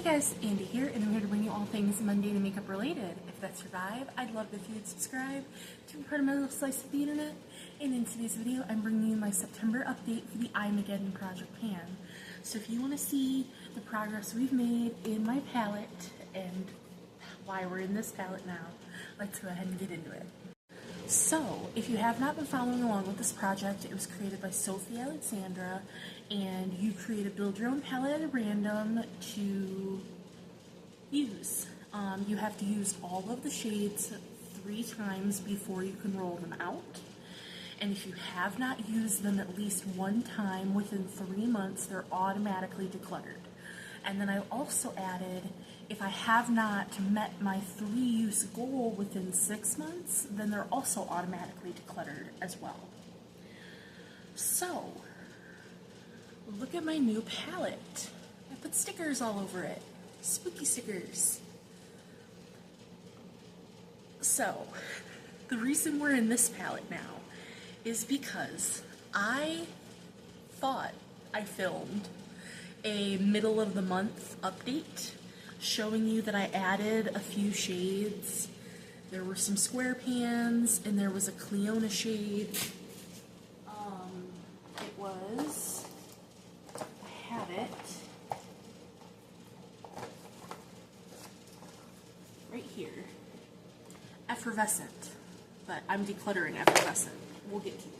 Hey guys, Andy here, and I'm here to bring you all things mundane makeup related. If that's your vibe, I'd love it if you'd subscribe to be part of my little slice of the internet. And in today's video, I'm bringing you my September update for the Eyemaggedon project pan. So if you want to see the progress we've made in my palette and why we're in this palette now, let's go ahead and get into it. So, if you have not been following along with this project, it was created by Sophie Alexandra, and you create a build your own palette at random to use. You have to use all of the shades 3 times before you can roll them out. And if you have not used them at least 1 time within 3 months, they're automatically decluttered. And then I also added, if I have not met my 3-use goal within 6 months, then they're also automatically decluttered as well. So, look at my new palette. I put stickers all over it. Spooky stickers. So, the reason we're in this palette now is because I thought I filmed a middle of the month update showing you that I added a few shades. There were some square pans and there was a Cleona shade. I have it right here. Effervescent, but I'm decluttering effervescent. We'll get to that.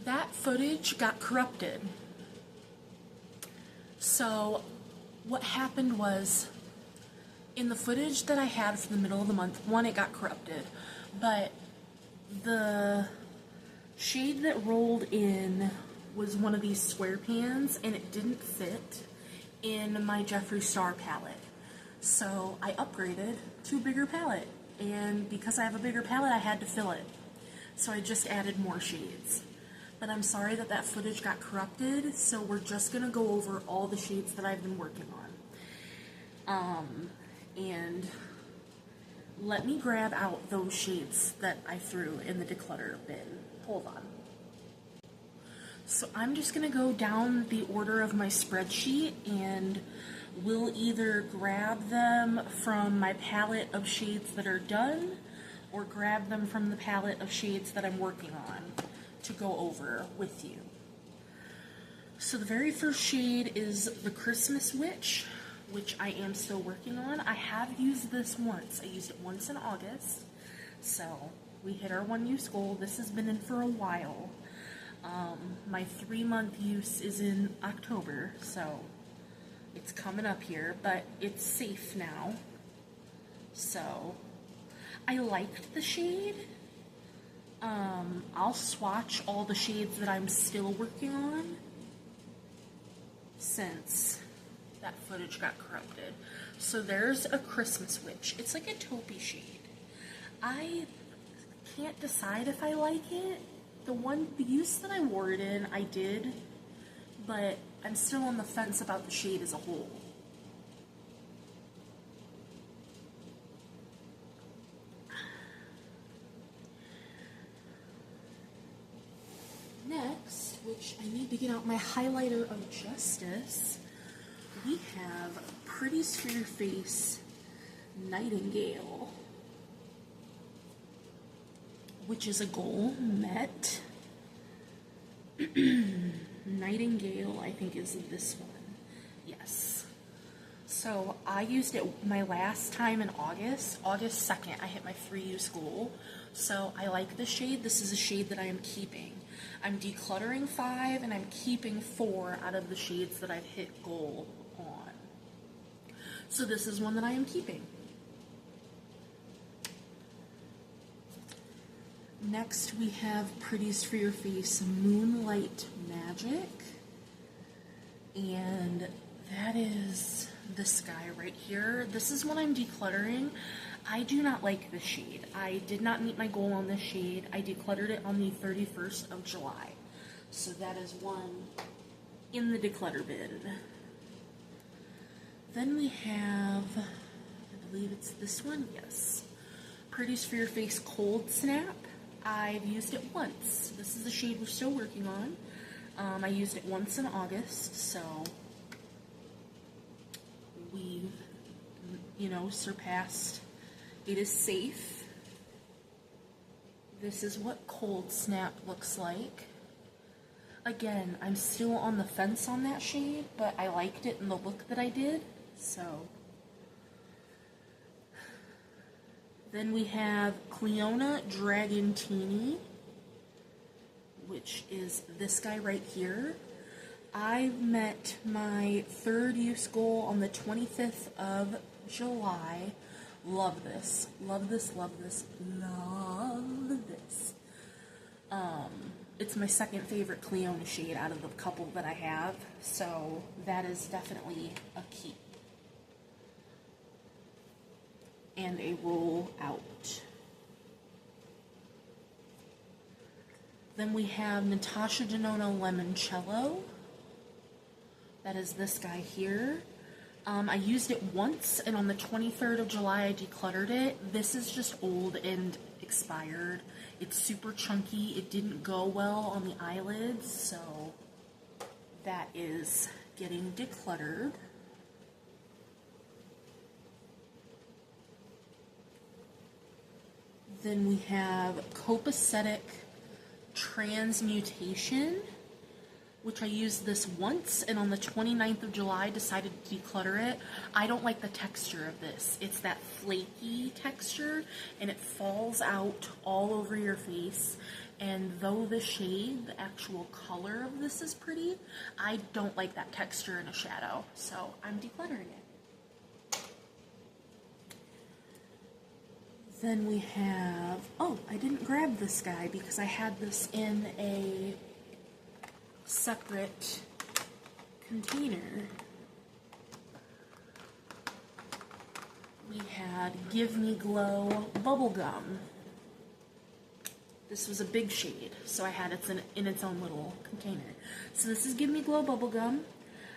That footage got corrupted. So what happened was, in the footage that I had for the middle of the month, one, it got corrupted, but the shade that rolled in was one of these square pans, and it didn't fit in my Jeffree Star palette. So I upgraded to a bigger palette, and because I have a bigger palette, I had to fill it. So I just added more shades. But I'm sorry that that footage got corrupted, so we're just going to go over all the shades that I've been working on. And let me grab out those shades that I threw in the declutter bin. Hold on. So I'm just going to go down the order of my spreadsheet, and we'll either grab them from my palette of shades that are done, or grab them from the palette of shades that I'm working on to go over with you. So the very first shade is the Christmas Witch, which I am still working on. I have used this once. I used it once in August, so we hit our 1-use goal. This has been in for a while. My 3-month use is in October, so it's coming up here, but it's safe now. So I liked the shade. I'll swatch all the shades that I'm still working on since that footage got corrupted. So there's a Christmas Witch. It's like a taupey shade. I can't decide if I like it. The use that I wore it in, I did, but I'm still on the fence about the shade as a whole. Next, which I need to get out my highlighter of justice, we have Pretty's For Your Face Nightingale, which is a goal met. Nightingale, I think, is this one. Yes. So I used it my last time in August 2nd. I hit my 3-use goal. So I like this shade. This is a shade that I am keeping. I'm decluttering 5 and I'm keeping 4 out of the shades that I've hit goal on. So this is one that I am keeping. Next we have Pretty's For Your Face Moonlight Magic, and that is this guy right here. This is what I'm decluttering. I do not like this shade. I did not meet my goal on this shade. I decluttered it on the 31st of July. So that is one in the declutter bin. Then we have, I believe it's this one, yes. Pretty's For Your Face Cold Snap. I've used it once. This is the shade we're still working on. I used it once in August, so we've, surpassed. It is safe. This is what Cold Snap looks like. Again, I'm still on the fence on that shade, but I liked it in the look that I did, so. Then we have Cleona Dragon Teeny, which is this guy right here. I met my third use goal on the 25th of July. Love this. Love this, love this, love this. It's my second favorite Cleona shade out of the couple that I have, so that is definitely a keep. And a roll out. Then we have Natasha Denona Limoncello. That is this guy here. I used it once, and on the 23rd of July I decluttered it. This is just old and expired. It's super chunky. It didn't go well on the eyelids, so that is getting decluttered. Then we have Copacetic Transmutation, which I used this once, and on the 29th of July decided to declutter it. I don't like the texture of this. It's that flaky texture, and it falls out all over your face. And though the shade, the actual color of this is pretty, I don't like that texture in a shadow, so I'm decluttering it. Then we have, oh, I didn't grab this guy because I had this in a separate container. We had Give Me Glow Bubblegum. This was a big shade, so I had it in its own little container. So this is Give Me Glow Bubblegum.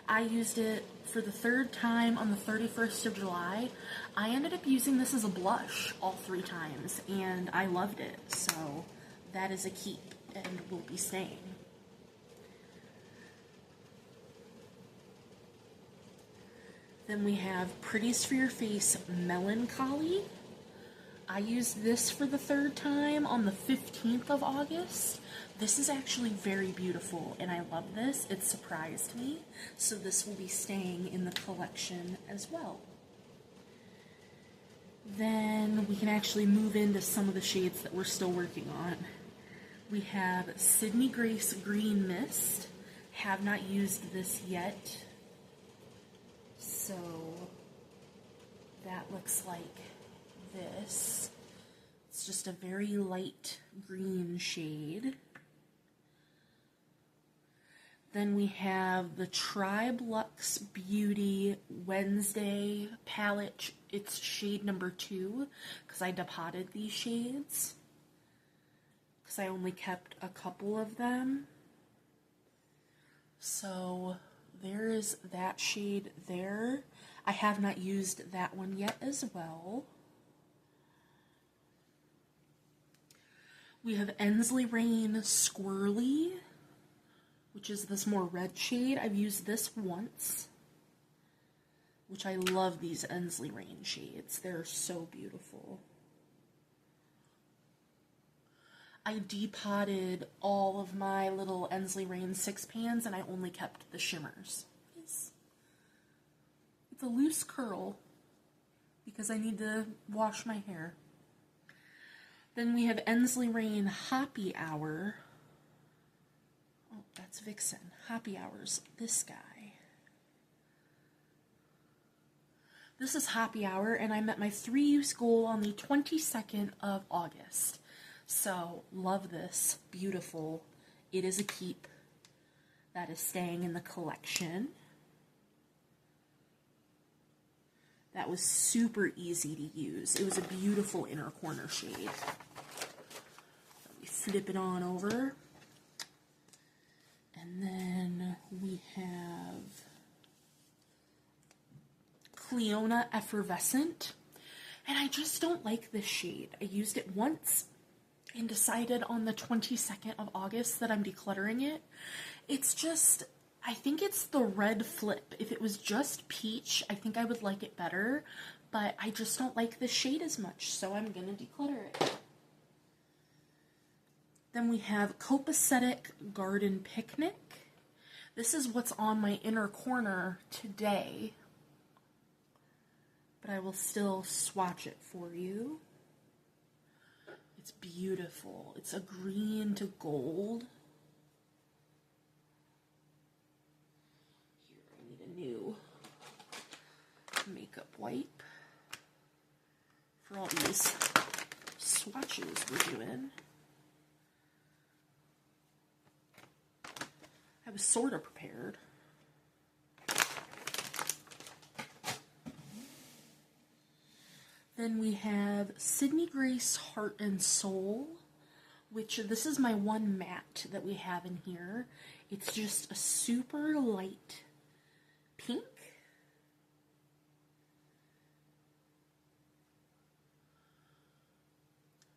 I used it for the third time on the 31st of July. I ended up using this as a blush all 3 times, and I loved it. So that is a keep and will be staying. Then we have Pretties for Your Face Melancholy. I used this for the 3rd time on the 15th of August. This is actually very beautiful, and I love this. It surprised me, so this will be staying in the collection as well. Then we can actually move into some of the shades that we're still working on. We have Sydney Grace Green Mist. Have not used this yet. So that looks like this. It's just a very light green shade. Then we have the Tribe Luxe Beauty Wednesday palette. It's shade number 2 because I depotted these shades because I only kept a couple of them. So there is that shade there. I have not used that one yet as well. We have Ensley Rain Squirrely, which is this more red shade. I've used this once, which I love these Ensley Rain shades. They're so beautiful. I depotted all of my little Ensley Rain 6 pans, and I only kept the shimmers. It's a loose curl because I need to wash my hair. Then we have Ensley Rain Happy Hour. Oh, that's Vixen. Happy Hour's this guy. This is Happy Hour, and I met my 3-use goal on the 22nd of August. So, love this. Beautiful. It is a keep. That is staying in the collection. That was super easy to use. It was a beautiful inner corner shade. Let me flip it on over. And then we have Cleona Effervescent. And I just don't like this shade. I used it once and decided on the 22nd of August that I'm decluttering it. It's just, I think it's the red flip. If it was just peach, I think I would like it better, but I just don't like the shade as much, so I'm gonna declutter it. Then we have Copacetic Garden Picnic. This is what's on my inner corner today, but I will still swatch it for you. It's beautiful. It's a green to gold. Here, I need a new makeup wipe for all these swatches we're doing. I was sort of prepared. Then we have Sydney Grace Heart and Soul, which this is my one matte that we have in here. It's just a super light pink.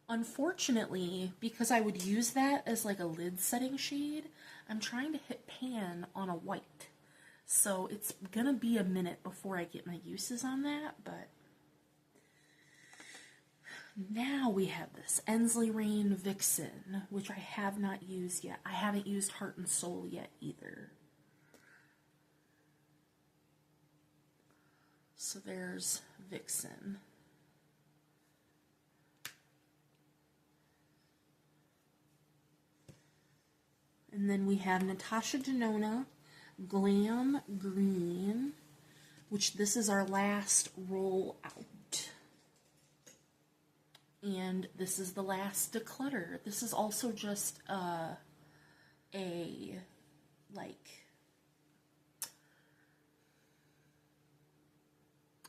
Unfortunately, because I would use that as like a lid setting shade, I'm trying to hit pan on a white. So it's gonna be a minute before I get my uses on that, but now we have this Ensley Rain Vixen, which I have not used yet. I haven't used Heart and Soul yet either. So there's Vixen. And then we have Natasha Denona Glam Green, which this is our last roll out. And this is the last declutter. This is also just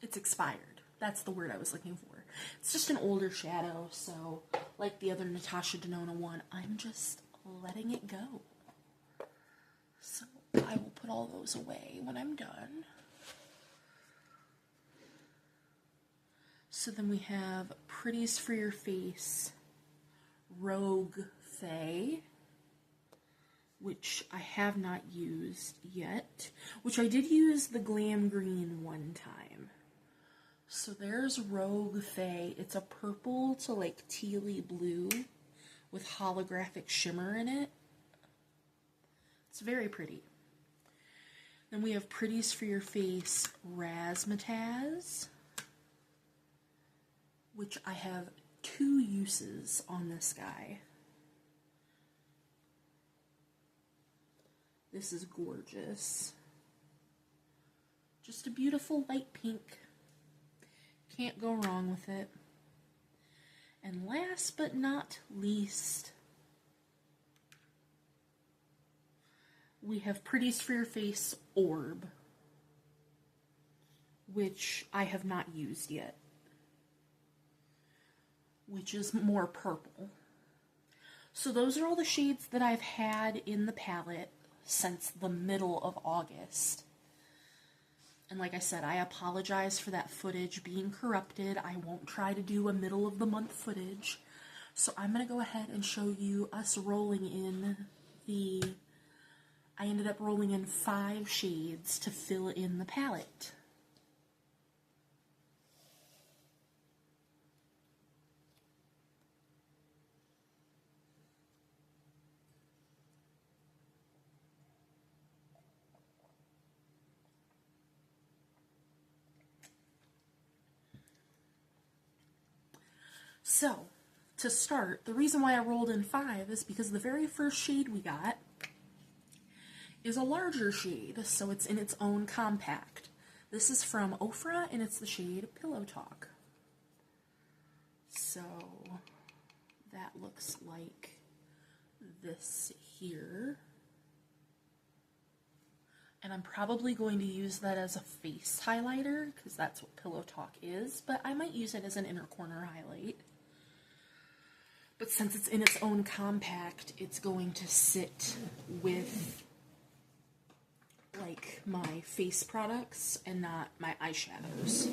it's expired. That's the word I was looking for. It's just an older shadow, so like the other Natasha Denona one, I'm just letting it go. So I will put all those away when I'm done. So then we have Pretties for Your Face Rogue Faye, which I have not used yet, which I did use the Glam Green one time. So there's Rogue Faye. It's a purple to like tealy blue with holographic shimmer in it. It's very pretty. Then we have Pretties for Your Face Razzmatazz, which I have 2 uses on this guy. This is gorgeous. Just a beautiful light pink. Can't go wrong with it. And last but not least, we have Pretties for Your Face Orb, which I have not used yet, which is more purple. So those are all the shades that I've had in the palette since the middle of August. And like I said, I apologize for that footage being corrupted. I won't try to do a middle of the month footage. So I'm going to go ahead and show you us rolling in I ended up rolling in 5 shades to fill in the palette. So, to start, the reason why I rolled in 5 is because the very first shade we got is a larger shade, so it's in its own compact. This is from Ofra, and it's the shade Pillow Talk. So, that looks like this here. And I'm probably going to use that as a face highlighter, because that's what Pillow Talk is, but I might use it as an inner corner highlight. But since it's in its own compact, it's going to sit with like my face products and not my eyeshadows.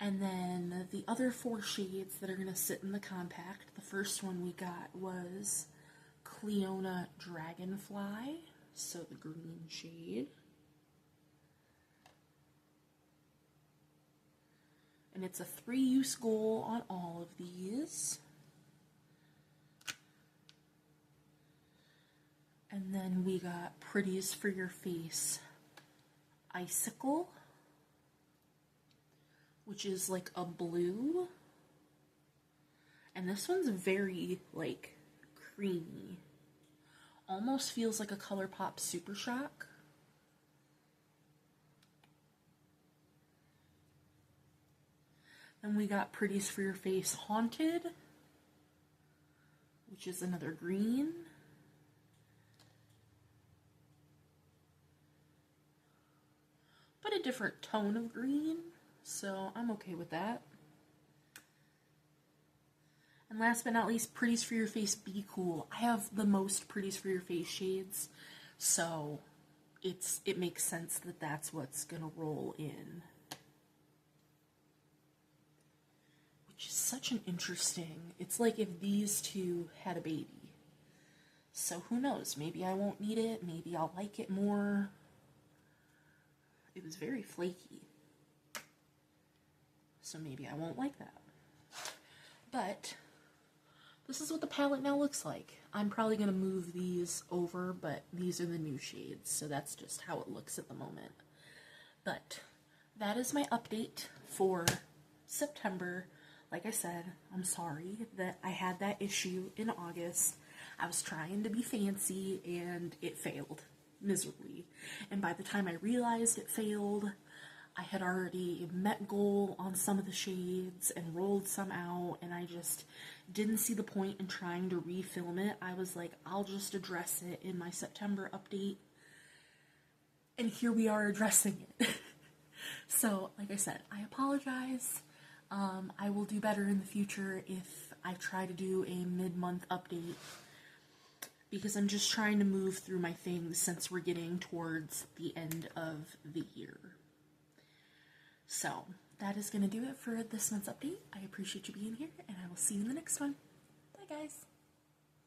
And then the other 4 shades that are going to sit in the compact, the first one we got was Cleona Dragonfly, so the green shade. And it's a 3-use goal on all of these. And then we got Pretties for Your Face Icicle, which is like a blue. And this one's very, like, creamy. Almost feels like a ColourPop Super Shock. Then we got Pretties for Your Face Haunted, which is another green. But a different tone of green, so I'm okay with that. And last but not least, Pretties for Your Face Be Cool. I have the most Pretties for Your Face shades, so it makes sense that that's what's gonna roll in. Which is such an interesting, it's like if these two had a baby. So who knows, maybe I won't need it, maybe I'll like it more. It was very flaky, so maybe I won't like that. But this is what the palette now looks like. I'm probably going to move these over, but these are the new shades, so that's just how it looks at the moment. But that is my update for September. Like I said, I'm sorry that I had that issue in August. I was trying to be fancy and it failed miserably. And by the time I realized it failed, I had already met goal on some of the shades and rolled some out, and I just didn't see the point in trying to refilm it. I was like, I'll just address it in my September update. And here we are addressing it. So, like I said, I apologize. I will do better in the future if I try to do a mid-month update, because I'm just trying to move through my things since we're getting towards the end of the year. So, that is going to do it for this month's update. I appreciate you being here, and I will see you in the next one. Bye, guys.